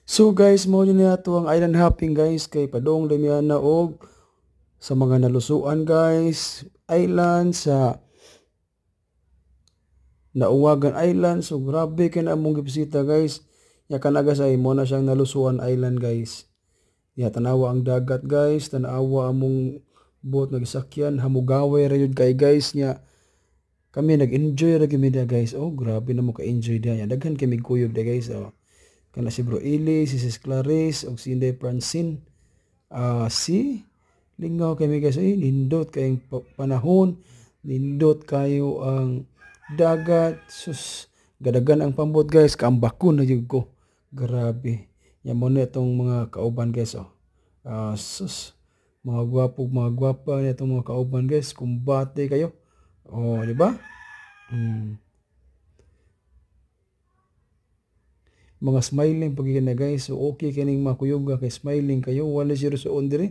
So guys, mo ni nato ang island hopping guys kay padong damihan na og sa mga nalusuan guys, island sa Nauwagan Island. So grabe kay na among gibisita guys. Ya kanaga sa imo na siyang nalusuan island guys. Ya tanawa ang dagat guys, tanawa among boat nagisakyan, hamugaway ra yun kay guys nya. Kami nag-enjoy ra gyud dia guys. Oh, grabe na mo ka-enjoy dia. Daghan kami kuyog dia guys. Oh. Kana si Bro Eli, si Sis Clarice, og si Inday Francine. Si lingaw kami guys. Ay, nindot kayong panahon. Nindot kayo ang dagat. Sus, gadagan ang pambot guys. Kaambakon na yun ko. Grabe. Yan mo na itong mga kauban guys. Oh. Sus, mga gwapa na itong mga kauban guys. Kumbate kayo. Oh, di ba? Mm. Mga smiling pag na guys. So okay kining makuyog kay smiling kayo. Wala siya roon dire.